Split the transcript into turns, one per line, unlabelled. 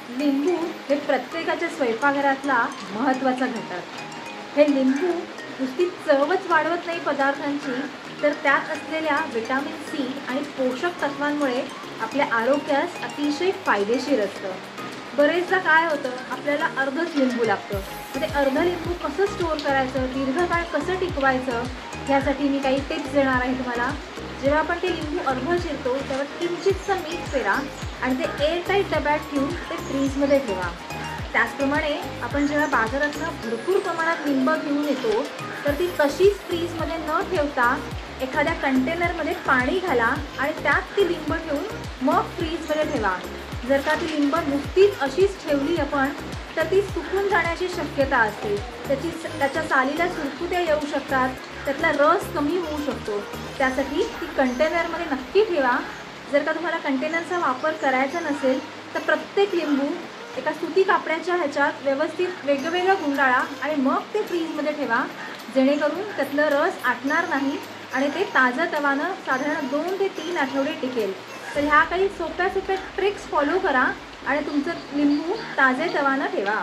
लिंबू हे प्रत्येकाच्या स्वयंपाकघरातला महत्त्वाचा घटक। हे लिंबू नुसती चवच वाढवत नाही पदार्थांची, तर त्यात असलेल्या विटॅमिन सी आणि पोषक तत्वांमुळे आपल्या आरोग्यास अतिशय फायदेशीर असतं। बरेचदा काय होतं, आपल्याला अर्धच लिंबू लागतं। ते अर्ध लिंबू कसं स्टोअर करायचं, दीर्घकाळ कसं टिकवायचं, ह्यासाठी मी काही टिप्स देणार आहे तुम्हाला। जेव्हा आपण ते लिंबू अर्ध चिरतो तेव्हा किंचितसं मीठ पेरा आणि ते एअरटाईट डब्यात ठेवून ते फ्रीजमध्ये ठेवा। त्याचप्रमाणे आपण जेव्हा बाजारातनं भरपूर प्रमाणात लिंबं घेऊन येतो, तर ती तशीच फ्रीजमध्ये न ठेवता एखाद्या कंटेनरमध्ये पाणी घाला आणि त्यात ती लिंबं ठेवून मग फ्रीजमध्ये ठेवा। जर का ती लिंबं नुसतीच अशीच ठेवली आपण, तर ती सुकून जाण्याची शक्यता असते। त्याच्या सालीला सुरकुत्या येऊ शकतात, त्यातला रस कमी होऊ शकतो। त्यासाठी ती कंटेनरमध्ये नक्की ठेवा। जर का तुम्हाला कंटेनरचा वापर करायचा नसेल, तर प्रत्येक लिंबू एका सुती कापडाच्या ह्याच्यात व्यवस्थित वेगवेगळं गुंडाळा आणि मग ते फ्रीजमध्ये ठेवा, जेणेकरून त्यातलं रस आटणार नाही आणि ते ताजंतवानं साधारण 2 ते 3 आठवडे टिकेल। तर ह्या काही सोप्या ट्रिक्स फॉलो करा आणि तुमचं लिंबू ताजेतवानं ठेवा।